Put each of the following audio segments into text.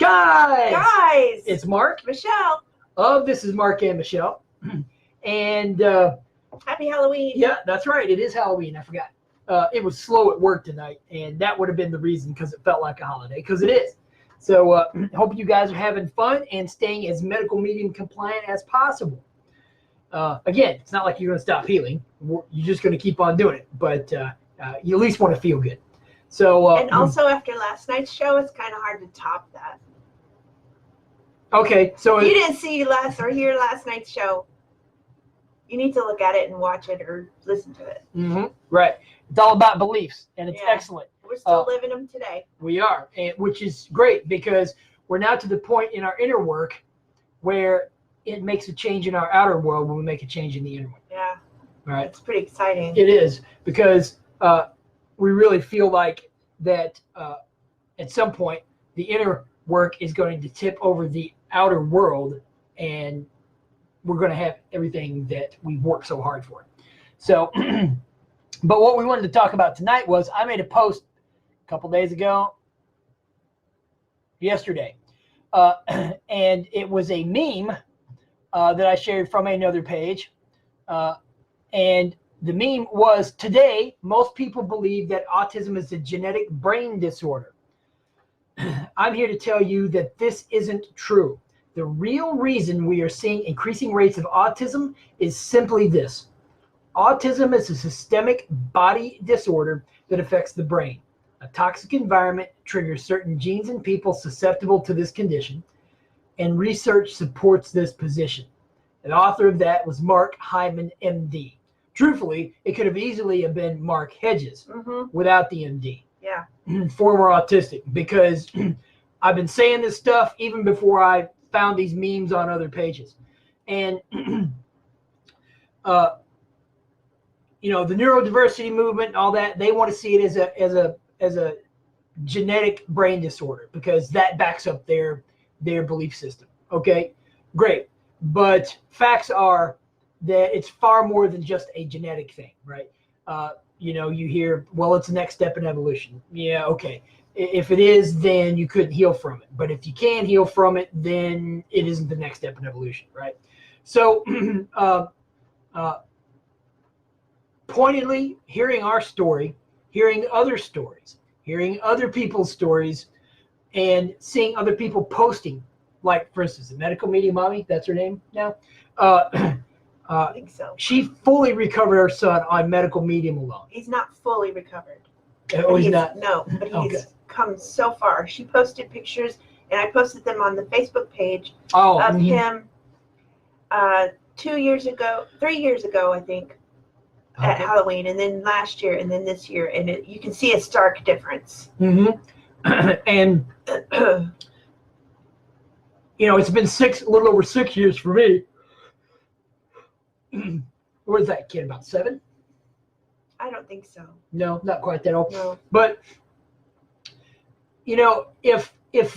Guys! It's Mark. Michelle. This is Mark and Michelle. And happy Halloween. Yeah, that's right. It is Halloween. I forgot. It was slow at work tonight, and that would have been the reason, because it felt like a holiday, because it is. So hope you guys are having fun and staying as medical medium compliant as possible. Again, it's not like you're going to stop healing. You're just going to keep on doing it, but you at least want to feel good. So and also after last night's show, it's kind of hard to top that. Okay, so if you didn't see hear last night's show, you need to look at it and watch it or listen to it. Mm-hmm, right. It's all about beliefs, and it's excellent. We're still living them today. We are, which is great, because we're now to the point in our inner work where it makes a change in our outer world when we make a change in the inner one. Yeah. Right. It's pretty exciting. It is, because we really feel like that at some point the inner work is going to tip over the outer world, and we're going to have everything that we've worked so hard for. So, but what we wanted to talk about tonight was, I made a post a couple days ago, yesterday, and it was a meme that I shared from another page, and the meme was, today, most people believe that autism is a genetic brain disorder. I'm here to tell you that this isn't true. The real reason we are seeing increasing rates of autism is simply this. Autism is a systemic body disorder that affects the brain. A toxic environment triggers certain genes in people susceptible to this condition, and research supports this position. The author of that was Mark Hyman, MD. Truthfully, it could have easily have been Mark Hedges without the MD. Yeah. Former autistic, because I've been saying this stuff even before I found these memes on other pages. And, you know, the neurodiversity movement, all that, they want to see it as a genetic brain disorder, because that backs up their belief system. Okay, great. But facts are that it's far more than just a genetic thing, right? You know, you hear, well, it's the next step in evolution. Yeah, okay. If it is, then you couldn't heal from it. But if you can heal from it, then it isn't the next step in evolution, right? So, pointedly, hearing our story, hearing other stories, hearing other people's stories, and seeing other people posting, like, for instance, the medical media mommy, that's her name now. I think so. She fully recovered her son on medical medium alone. He's not fully recovered. Oh, he's not? No, but he's come so far. She posted pictures, and I posted them on the Facebook page of him 3 years ago, I think, at Halloween, and then last year, and then this year, and you can see a stark difference. And you know, it's been a little over 6 years for me. Where's that kid? About 7? I don't think so. No, not quite that old. No. But you know, if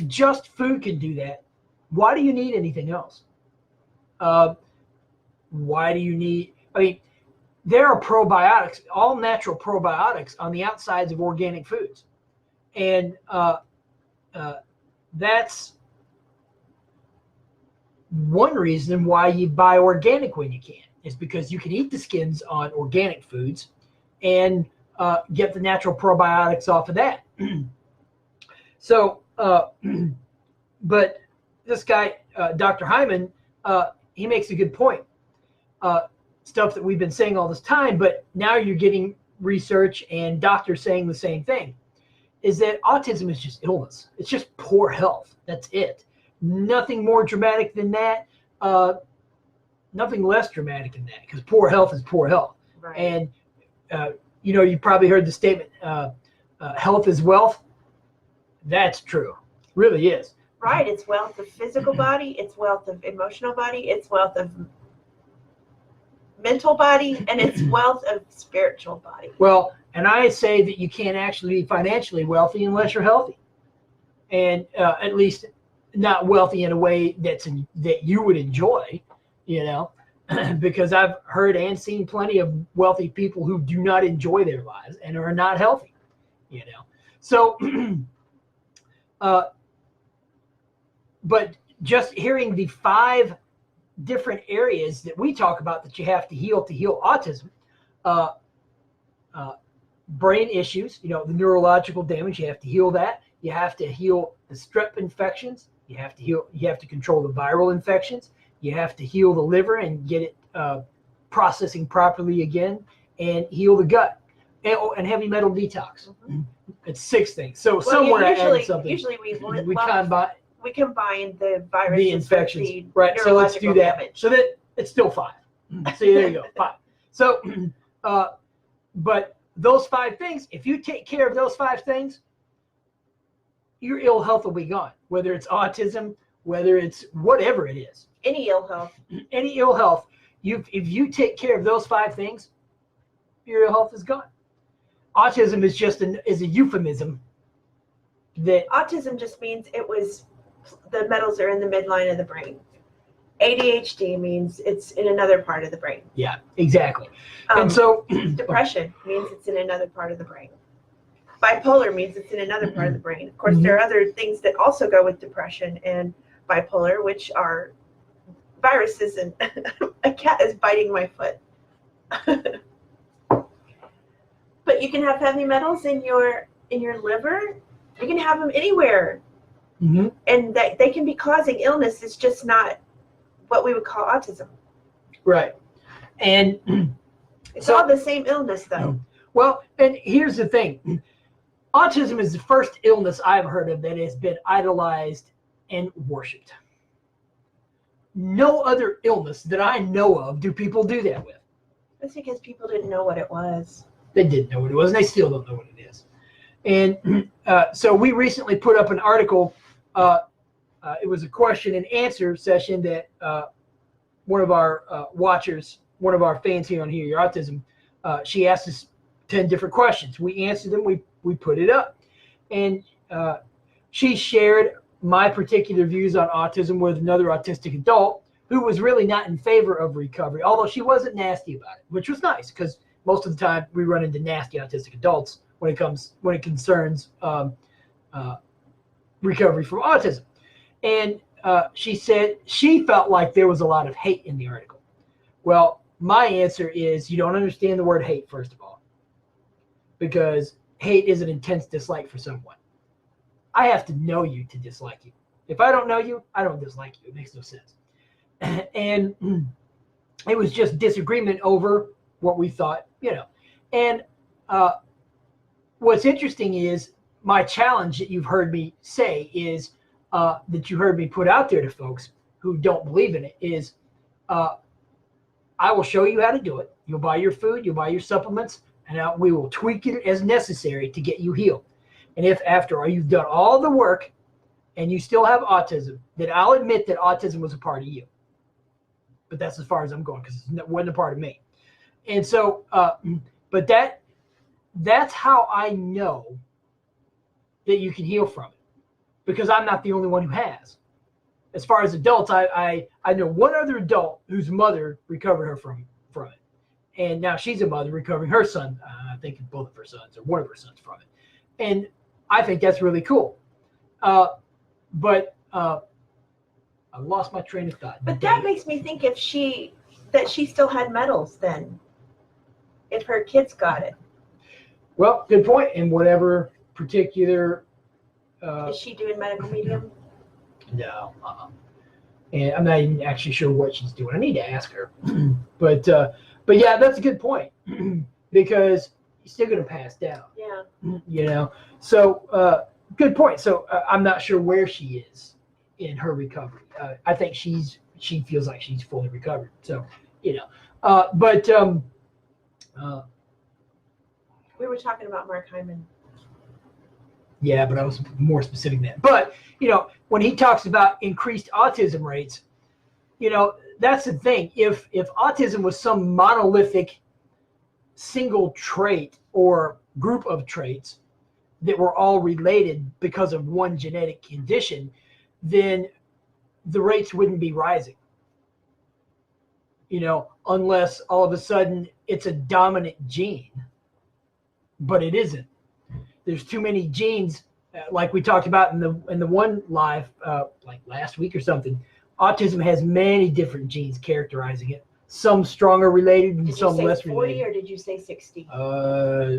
just food can do that, why do you need anything else? Why do you need? I mean, there are probiotics, all natural probiotics, on the outsides of organic foods, and that's one reason why you buy organic when you can. Is because you can eat the skins on organic foods and get the natural probiotics off of that. So, but this guy, Dr. Hyman, he makes a good point. Stuff that we've been saying all this time, but now you're getting research and doctors saying the same thing, is that autism is just illness. It's just poor health. That's it. Nothing more dramatic than that. Nothing less dramatic than that, because poor health is poor health. Right. And, you know, you probably heard the statement, health is wealth. That's true. Really is. Right. It's wealth of physical body. It's wealth of emotional body. It's wealth of mental body. And it's wealth of spiritual body. Well, and I say that you can't actually be financially wealthy unless you're healthy. And at least not wealthy in a way that you would enjoy. You know, because I've heard and seen plenty of wealthy people who do not enjoy their lives and are not healthy, you know. So but just hearing the 5 different areas that we talk about that you have to heal autism, brain issues, the neurological damage, you have to heal that. You have to heal the strep infections. You have to control the viral infections. You have to heal the liver and get it processing properly again, and heal the gut, and heavy metal detox. Mm-hmm. It's 6 things. So somewhere I added something. Usually we combine the viruses, the infections, with the right? So let's do that. Damage. So that it's still 5. So there you go, 5. So, but those 5 things, if you take care of those 5 things, your ill health will be gone. Whether it's autism, whether it's whatever it is, any ill health, if you take care of those 5 things, your ill health is gone. Autism is just is a euphemism. That autism just means the metals are in the midline of the brain. ADHD means it's in another part of the brain. Yeah, exactly. And so depression means it's in another part of the brain. Bipolar means it's in another part of the brain. Of course, there are other things that also go with depression and bipolar, which are viruses, and a cat is biting my foot. But you can have heavy metals in your liver. You can have them anywhere. Mm-hmm. And that they can be causing illness. It's just not what we would call autism. Right. And it's all the same illness, though. Well, and here's the thing. Autism is the first illness I've heard of that has been idolized and worshipped. No other illness that I know of do people do that with. That's because people didn't know what it was. They didn't know what it was, and they still don't know what it is. And so we recently put up an article. It was a question and answer session that one of our watchers, one of our fans here on Hear Your Autism, she asked us 10 different questions. We answered them. We put it up. And she shared my particular views on autism with another autistic adult who was really not in favor of recovery, although she wasn't nasty about it, which was nice because most of the time we run into nasty autistic adults when it concerns recovery from autism. And she said she felt like there was a lot of hate in the article. Well, my answer is you don't understand the word hate, first of all, because hate is an intense dislike for someone. I have to know you to dislike you. If I don't know you, I don't dislike you. It makes no sense. And it was just disagreement over what we thought, And what's interesting is my challenge that you've heard me say is that you heard me put out there to folks who don't believe in it is I will show you how to do it. You'll buy your food, you'll buy your supplements, and we will tweak it as necessary to get you healed. And if after you've done all the work and you still have autism, then I'll admit that autism was a part of you. But that's as far as I'm going because it wasn't a part of me. And so, but that's how I know that you can heal from it, because I'm not the only one who has. As far as adults, I know one other adult whose mother recovered her from it, and now she's a mother recovering her son. I think both of her sons or one of her sons from it, and I think that's really cool. But I lost my train of thought. But that makes me think that she still had metals then, if her kids got it. Well, good point. And whatever particular. Is she doing medical medium? No. And I'm not even actually sure what she's doing. I need to ask her. But yeah, that's a good point because you're still going to pass down. Yeah. So good point. So I'm not sure where she is in her recovery. I think she feels like she's fully recovered. So, but we were talking about Mark Hyman. Yeah, but I was more specific than that. But, when he talks about increased autism rates, that's the thing. If autism was some monolithic single trait or group of traits that were all related because of one genetic condition, then the rates wouldn't be rising. Unless all of a sudden it's a dominant gene. But it isn't. There's too many genes like we talked about in the one live, like last week or something, autism has many different genes characterizing it. Some stronger related and some less related. Did you say 40 or did you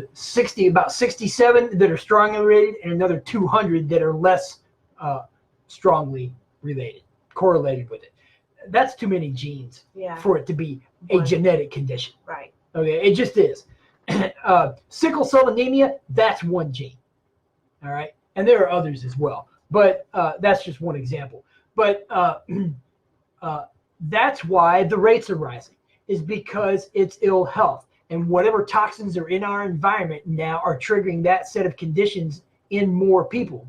say 60? 60, about 67 that are strongly related, and another 200 that are less strongly related, correlated with it. That's too many genes for it to be a genetic condition. Right. Okay, it just is. Sickle cell anemia, that's one gene. All right, and there are others as well, but that's just one example. But that's why the rates are rising, is because it's ill health, and whatever toxins are in our environment now are triggering that set of conditions in more people,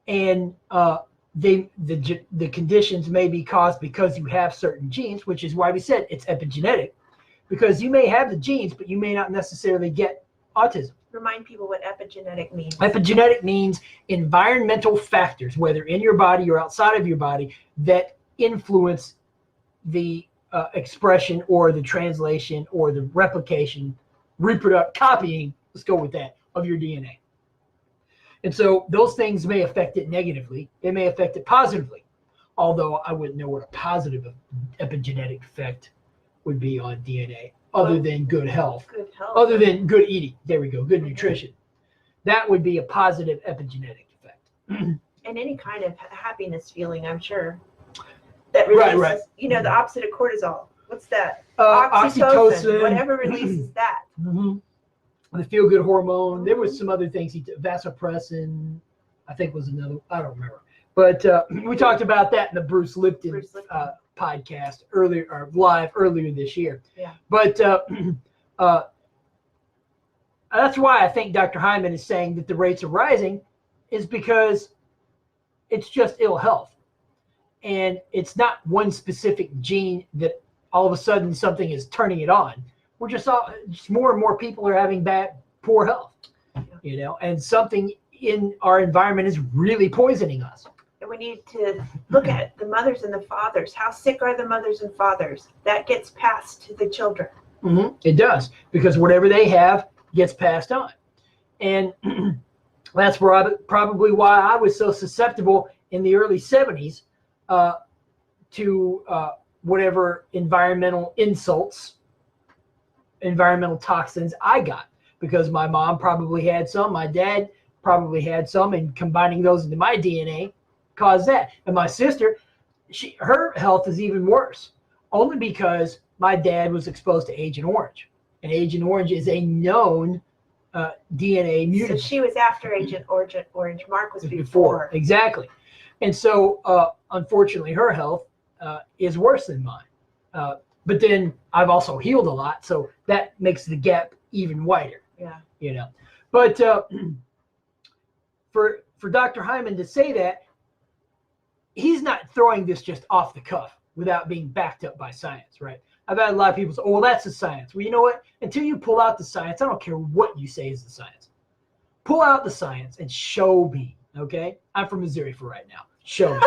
and the conditions may be caused because you have certain genes, which is why we said it's epigenetic, because you may have the genes, but you may not necessarily get autism. Remind people what epigenetic means. Epigenetic means environmental factors, whether in your body or outside of your body, that influence the expression or the translation or the replication, copying, let's go with that, of your DNA. And so those things may affect it negatively. They may affect it positively, although I wouldn't know what a positive epigenetic effect would be on DNA other than good health. Good health. Other than good eating. There we go. Good nutrition. That would be a positive epigenetic effect. And any kind of happiness feeling, I'm sure. That releases, right. The opposite of cortisol. What's that? Oxytocin. Whatever releases that. Mm-hmm. The feel-good hormone. There was some other things. Vasopressin, I think was another. I don't remember. But we talked about that in the Bruce Lipton. Podcast earlier this year. Yeah. But that's why I think Dr. Hyman is saying that the rates are rising, is because it's just ill health. And it's not one specific gene that all of a sudden something is turning it on. We're just more and more people are having poor health, and something in our environment is really poisoning us. And we need to look at the mothers and the fathers. How sick are the mothers and fathers? That gets passed to the children. Mm-hmm. It does, because whatever they have gets passed on. And that's probably why I was so susceptible in the early 70s to whatever environmental insults, environmental toxins I got, because my mom probably had some, my dad probably had some, and combining those into my DNA caused that. And my sister, her health is even worse, only because my dad was exposed to Agent Orange, and Agent Orange is a known DNA mutant. So she was after Agent Orange. Mark was before. Exactly. And so unfortunately her health is worse than mine. But then I've also healed a lot, so that makes the gap even wider. Yeah. But for Dr. Hyman to say that, he's not throwing this just off the cuff without being backed up by science, right? I've had a lot of people say, well, that's the science. Well, you know what? Until you pull out the science, I don't care what you say is the science. Pull out the science and show me, okay? I'm from Missouri for right now. Show me.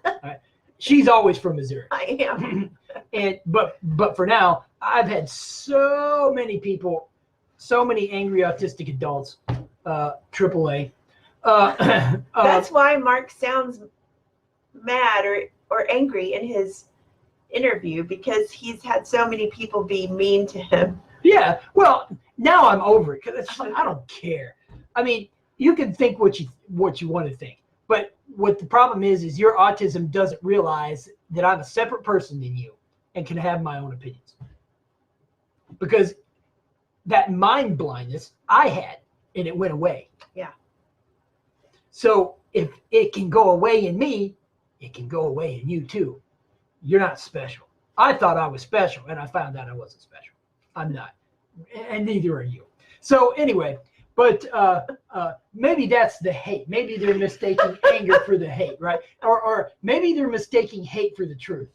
All right? She's always from Missouri. I am. But for now, I've had so many people, so many angry autistic adults, AAA. That's why Mark sounds mad or angry in his interview, because he's had so many people be mean to him. Yeah, well, now I'm over it, because it's like, I don't care. I mean, you can think what you want to think, but what the problem is your autism doesn't realize that I'm a separate person than you and can have my own opinions. Because that mind blindness I had, and it went away. Yeah. So if it can go away in me, it can go away in you too. You're not special. I thought I was special, and I found out I wasn't special. I'm not, and neither are you. So anyway, but maybe that's the hate. Maybe they're mistaking anger for the hate, right? Or maybe they're mistaking hate for the truth.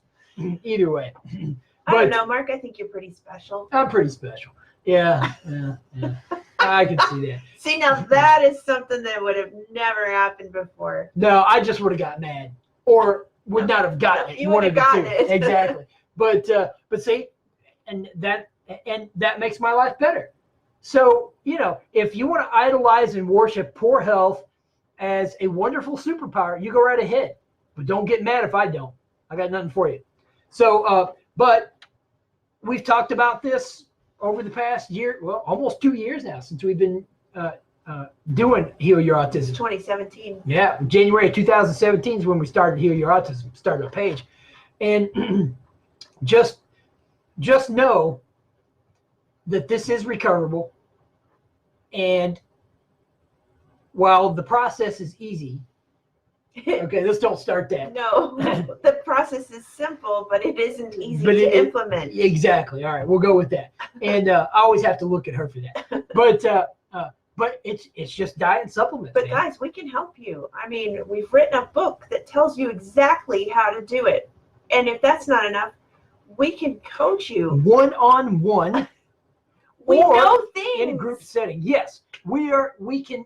Either way. I don't know, Mark. I think you're pretty special. I'm pretty special. Yeah. I can see that. See, now that is something that would have never happened before. No, I just would have got mad, or would not have gotten it. You would have gotten it. Exactly. But see, and that makes my life better. So, if you want to idolize and worship poor health as a wonderful superpower, you go right ahead. But don't get mad if I don't. I got nothing for you. So, but we've talked about this over the past year, well, almost 2 years now since we've been doing Heal Your Autism. 2017. Yeah, January 2017 is when we started Heal Your Autism, started a page. And just know that this is recoverable. And while the process is easy, okay, let's don't start that. No, the process is simple, but it isn't easy to implement. Exactly. All right, we'll go with that. And I always have to look at her for that. But it's just diet and supplements. But guys, we can help you. I mean, we've written a book that tells you exactly how to do it. And if that's not enough, we can coach you one-on-one. We know things in a group setting. Yes, we can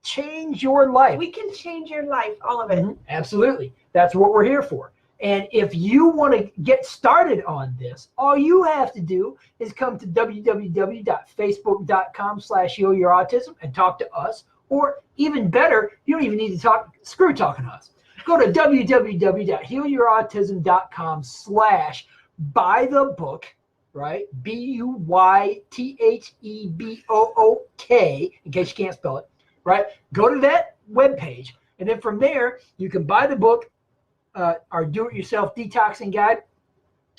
change your life. We can change your life, all of it. Absolutely. That's what we're here for. And if you want to get started on this, all you have to do is come to www.facebook.com/healyouautism and talk to us. Or even better, you don't even need to screw talking to us. Go to www.healyouautism.com/buy the book, right? BUYTHEBOOK, in case you can't spell it, right? Go to that webpage, and then from there, you can buy the book, our do-it-yourself detoxing guide.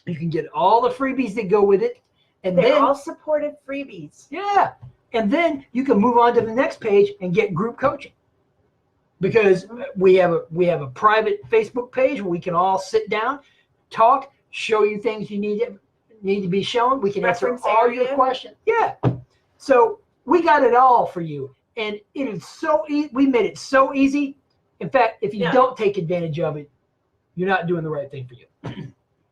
You can get all the freebies that go with it. And they're all supported freebies. Yeah. And then you can move on to the next page and get group coaching. Because we have a private Facebook page where we can all sit down, talk, show you things you need to be shown. We can answer all your questions. Yeah. So we got it all for you. And it is so easy. We made it so easy. In fact, if you don't take advantage of it, you're not doing the right thing for you.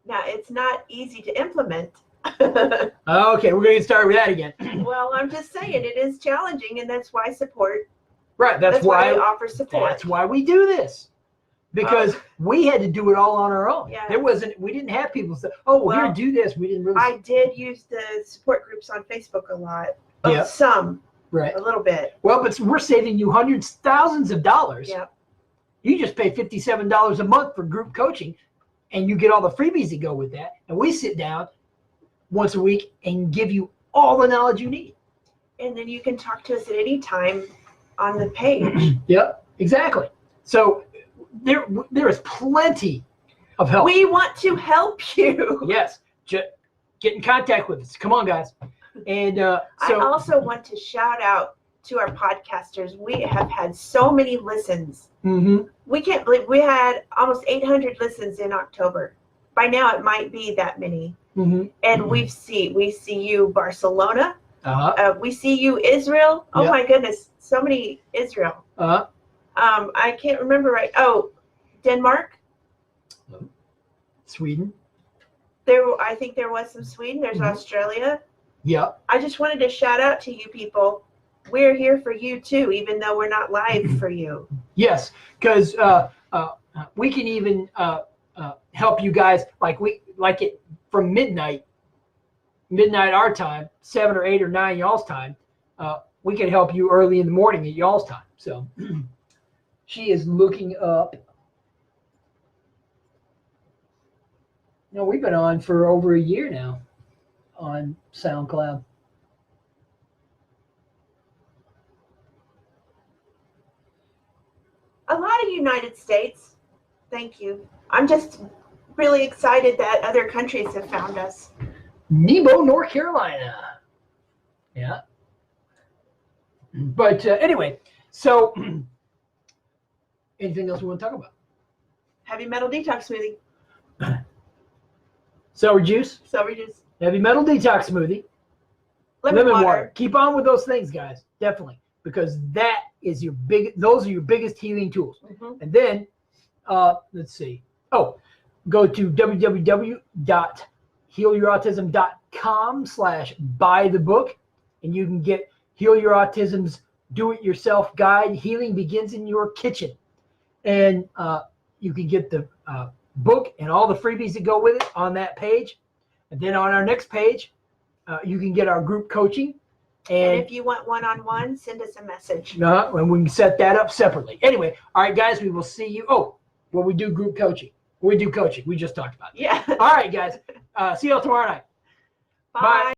Now, it's not easy to implement. Okay, we're going to get started with that again. Well, I'm just saying it is challenging, and that's why support. Right, that's why we offer support. That's why we do this. Because we had to do it all on our own. Yeah. We didn't have people say, here, do this. We didn't really. I did use the support groups on Facebook a lot. Yeah. Some. Right. A little bit. Well, but we're saving you hundreds, thousands of dollars. Yeah. You just pay $57 a month for group coaching, and you get all the freebies that go with that. And we sit down once a week and give you all the knowledge you need. And then you can talk to us at any time on the page. Yep, exactly. So there is plenty of help. We want to help you. Yes, get in contact with us. Come on, guys. And I also want to shout out to our podcasters. We have had so many listens. Mm-hmm. We can't believe we had almost 800 listens in October. By now, it might be that many. Mm-hmm. And we see you, Barcelona. Uh-huh. We see you, Israel. Oh my goodness, so many Israel. Uh-huh. I can't remember right. Oh, Denmark. Sweden. I think there was some Sweden. There's Australia. Yeah. I just wanted to shout out to you people. We're here for you too, even though we're not live for you. Yes, because we can even help you guys like it from midnight our time, 7 or 8 or 9 y'all's time. We can help you early in the morning at y'all's time. So she is looking up. No, we've been on for over a year now on SoundCloud. A lot of United States. Thank you. I'm just really excited that other countries have found us. Nebo, North Carolina. Yeah. But anyway, so anything else we want to talk about? Heavy metal detox smoothie. Celery juice. Celery juice. Heavy metal detox smoothie. Lemon water. Keep on with those things, guys. Definitely. Because that is those are your biggest healing tools. Mm-hmm. And then, let's see. Go to www.healyouautism.com/buy the book, and you can get Heal Your Autism's do-it-yourself guide. Healing begins in your kitchen. And you can get the book and all the freebies that go with it on that page. And then on our next page, you can get our group coaching. And if you want one-on-one, send us a message. And we can set that up separately. Anyway, all right, guys, we will see you. Oh, well, we do group coaching. We do coaching. We just talked about it. Yeah. All right, guys. See you all tomorrow night. Bye. Bye.